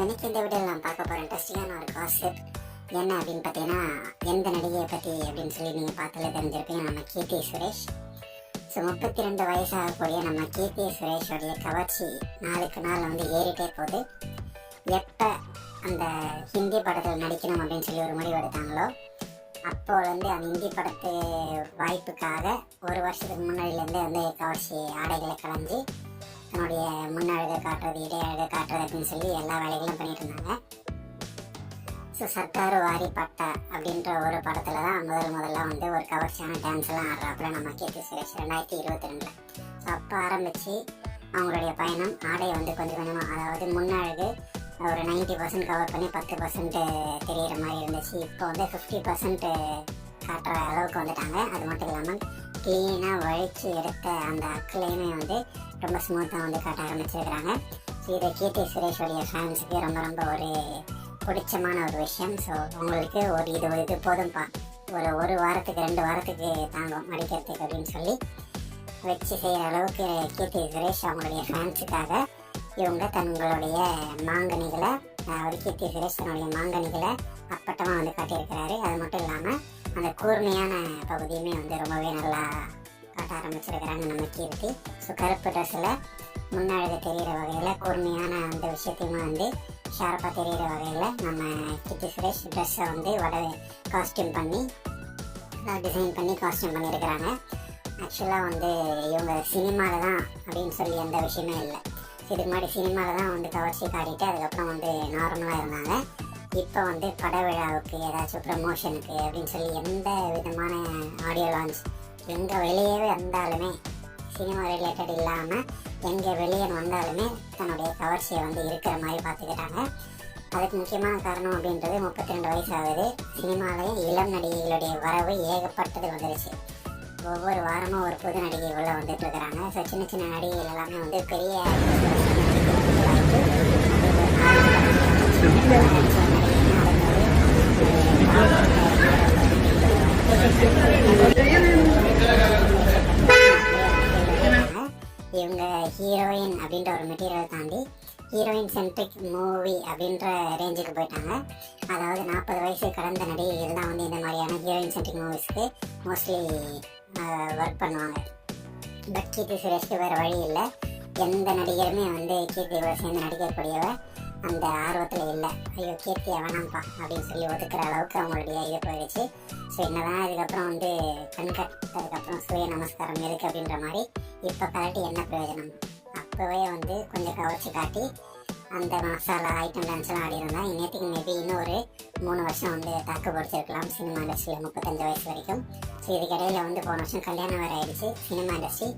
இன்னைக்கு இந்த வீடியோவில் நான் பார்க்க போகிற இன்ட்ரெஸ்டிங்கான ஒரு காசிப் என்ன அப்படின்னு பார்த்தீங்கன்னா, எந்த நடிகையை பற்றி அப்படின்னு சொல்லி நீங்கள் பார்த்தாலே தெரிஞ்சிருப்பீங்க. நம்ம கீர்த்தி சுரேஷ். ஸோ 32 வயசாகக்கூடிய நம்ம கீர்த்தி சுரேஷோடைய கவர்ச்சி நாளுக்கு நாள் வந்து ஏறிட்டே போகுது. எப்போ அந்த ஹிந்தி படத்தில் நடிக்கணும் அப்படின்னு சொல்லி ஒரு முடிவு எடுத்தாங்களோ அப்போலேருந்து அந்த ஹிந்தி படத்து வாய்ப்புக்காக ஒரு வருஷத்துக்கு முன்னாடியிலேருந்தே வந்து கவர்ச்சி ஆடைகளை கலைஞ்சி தன்னுடைய முன்னழகை காட்டுறது, இடையழகை காட்டுறது அப்படின்னு சொல்லி எல்லா வேலைகளும் பண்ணிட்டு இருந்தாங்க. ஸோ சர்க்காரு வாரி பட்டா அப்படின்ற ஒரு படத்தில் தான் முதல்ல வந்து ஒரு கவர்ச்சியான டான்ஸ் எல்லாம் ஆடுறாப்புல நம்ம கீர்த்தி சுரேஷ் 2022. ஸோ அப்போ ஆரம்பித்து அவங்களுடைய பயணம் ஆடையை வந்து கொஞ்சம் கொஞ்சமாக, அதாவது முன்னழகு ஒரு 90% கவர் பண்ணி 10% தெரிகிற மாதிரி இருந்துச்சு. இப்போ வந்து 50% காட்டுற அளவுக்கு வந்துட்டாங்க. அது மட்டும் இல்லாமல் க்ளீனாக வழித்து எடுத்த அந்த அக்களையுமே வந்து ரொம்ப ஸ்மூத்தாக வந்து காட்ட ஆரம்பிச்சிருக்கிறாங்க. ஸோ இதை கீர்த்தி சுரேஷோடைய ஃபேன்ஸுக்கு ரொம்ப ரொம்ப ஒரு பிடிச்சமான ஒரு விஷயம். ஸோ அவங்களுக்கு இது போதும்ப்பா, ஒரு வாரத்துக்கு 2 வாரத்துக்கு தாங்கும் நடிக்கிறதுக்கு அப்படின்னு சொல்லி வச்சு செய்கிற அளவுக்கு கீர்த்தி சுரேஷ் அவங்களுடைய ஃபேன்ஸுக்காக இவங்க தங்களுடைய மாங்கனிகளை, அதாவது கீர்த்தி சுரேஷ் தன்னுடைய மாங்கனிகளை அப்பட்டமாக வந்து காட்டியிருக்கிறாரு. அது மட்டும் இல்லாமல் அந்த கூர்மையான பகுதியுமே வந்து ரொம்பவே நல்லா காட்ட ஆரம்பிச்சிருக்கிறாங்க நம்ம கீர்த்தி. ஸோ கருப்பு ட்ரெஸ்ஸில் முன்னழகு தெரிகிற வகையில் கூர்மையான அந்த விஷயத்தையுமே வந்து ஷார்ப்பாக தெரிகிற வகையில் நம்ம கீர்த்தி சுரேஷ் ட்ரெஸ்ஸை வந்து காஸ்டியூம் பண்ணி டிசைன் பண்ணி காஸ்டியூம் பண்ணியிருக்கிறாங்க. ஆக்சுவலாக வந்து இவங்க சினிமாவில் தான் அப்படின்னு சொல்லி எந்த விஷயமே இல்லை. இதுக்கு முன்னாடி சினிமாவில் தான் வந்து கவர்ச்சி காட்டிட்டு அதுக்கப்புறம் வந்து நார்மலாக இருந்தாங்க. இப்போ வந்து பட விழாவுக்கு ஏதாச்சும் ப்ரமோஷனுக்கு அப்படின்னு சொல்லி எந்த விதமான ஆடியோ லான்ச் எங்கே வெளியே வந்தாலுமே, சினிமா ரிலேட்டட் இல்லாமல் எங்கே வெளியே வந்தாலுமே தன்னுடைய கவர்ச்சியை வந்து இருக்கிற மாதிரி பார்த்துக்கிட்டாங்க. அதுக்கு முக்கியமான காரணம் அப்படின்றது 32 வயசு ஆகுது. சினிமாலேயும் இளம் நடிகைகளுடைய வரவு ஏகப்பட்டது வந்துருச்சு. ஒவ்வொரு வாரமும் ஒரு புது நடிகை உள்ள வந்துட்டு இருக்கிறாங்க. ஸோ சின்ன சின்ன நடிகைகள் எல்லாமே வந்து பெரிய இவங்க ஹீரோயின் அப்படின்ற ஒரு மெட்டீரியல் தாண்டி ஹீரோயின் சென்ட்ரிக் மூவி அப்படின்ற ரேஞ்சுக்கு போயிட்டாங்க. அதாவது 40 வயசு கடந்த நடிகைகள் தான் வந்து இந்த மாதிரியான ஹீரோயின் சென்ட்ரிக் மூவிஸ்க்கு மோஸ்ட்லி ஒர்க் பண்ணுவாங்க. பட் கீர்த்தி சுரேஷ்க்கு வேறு வழி இல்லை. எந்த நடிகருமே வந்து கீர்த்தியோட சேர்ந்து நடிக்கக்கூடியவ அந்த ஆர்வத்தில் இல்லை. ஐயோ கீர்த்தியை வேணாம்ப்பா அப்படின்னு சொல்லி ஒதுக்குற அளவுக்கு அவங்களுடைய இது போயிடுச்சு. ஸோ என்னதான் இதுக்கப்புறம் வந்து கண்கட், அதுக்கப்புறம் சூரிய நமஸ்காரம் எதுக்கு அப்படின்ற மாதிரி இப்போ கரெக்டு என்ன பிரயோஜனம்? அப்போவே வந்து கொஞ்சம் கவர்ச்சி காட்டி அந்த மசாலா ஐட்டம் டான்ஸ்லாம் ஆடி இருந்தால் இன்னத்துக்கு மேபி இன்னும் ஒரு 3 வருஷம் வந்து தாக்கு பிடிச்சிருக்கலாம் சினிமா இண்டஸ்ட்ரியில் 35 வயசு வரைக்கும். ஸோ இதுக்கிடையில் வந்து போன வருஷம் கல்யாணம் வேறு ஆகிடுச்சு. சினிமா இண்டஸ்ட்ரி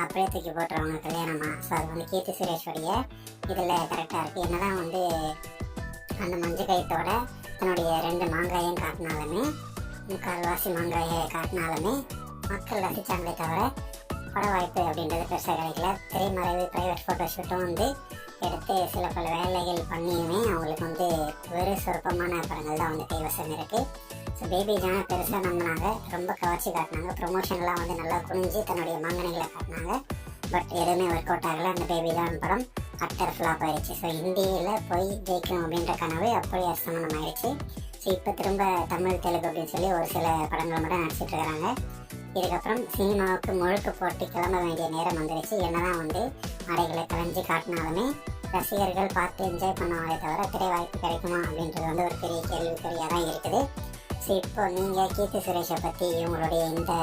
அப்படியே தூக்கி போட்டுருவாங்க கல்யாணமாக. ஸோ அது வந்து கீர்த்தி சுரேஷோடைய இதில் கரெக்டாக இருக்குது. என்னதான் வந்து அந்த மஞ்சள் கயிற்றோட தன்னுடைய 2 மாங்காயும் காட்டினாலுமே, 3/4 மாங்காயை காட்டினாலுமே மக்கள் ரசித்தாங்களே தவிர பட வாய்ப்பு அப்படின்றது பெருசாக கிடைக்கல. திரைமறைவு ப்ரைவேட் ஃபோட்டோ ஷூட்டும் வந்து எடுத்து சில பல வேலைகள் பண்ணியுமே அவங்களுக்கு வந்து வெறும் சொற்பமான படங்கள் தான் வந்து கைவசம் இருக்குது. ஸோ பேபி ஜானை பெருசாக நம்பினாங்க, ரொம்ப கவர்ச்சி காட்டினாங்க, ப்ரொமோஷன்லாம் வந்து நல்லா குனிஞ்சு தன்னுடைய மாங்கனிகளை காட்டினாங்க. பட் எதுவுமே ஒர்க் அவுட் ஆகலை. அந்த பேபி ஜான் படம் அட்டர் ஃப்ளாப் ஆயிடுச்சு. ஸோ இந்தியில் போய் ஜெயிக்கணும் அப்படின்ற கனவு அப்படியே அஸ்தமனம் ஆயிடுச்சு. ஸோ இப்போ திரும்ப தமிழ் தெலுங்கு அப்படின்னு சொல்லி ஒரு சில படங்கள் மட்டும் நடிச்சிட்டு இருக்கிறாங்க. இதுக்கப்புறம் சினிமாவுக்கு முழுக்க போட்டு கிளம்ப வேண்டிய நேரம் வந்துடுச்சு. என்னதான் வந்து ஆடைகளை கலைஞ்சி காட்டினாலுமே ரசிகர்கள் பார்த்து என்ஜாய் பண்ணுவாங்களே தவிர திரை வாய்ப்பு கிடைக்குமா அப்படின்றது வந்து ஒரு பெரிய கேள்விக்குறியாக தான் இருக்குது. ஸோ இப்போ நீங்கள் கீர்த்தி சுரேஷை பற்றி, இவங்களுடைய இந்த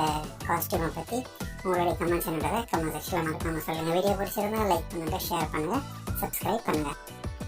காஸ்டியூமை பற்றி உங்களுடைய கமெண்ட்ஸ் என்னன்றதை கமெண்ட் செக்ஷனில் மறக்காமல் சொல்லுங்கள். வீடியோ பிடிச்சிருந்தா லைக் பண்ணுங்கள், ஷேர் பண்ணுங்கள், சப்ஸ்கிரைப் பண்ணுங்கள்.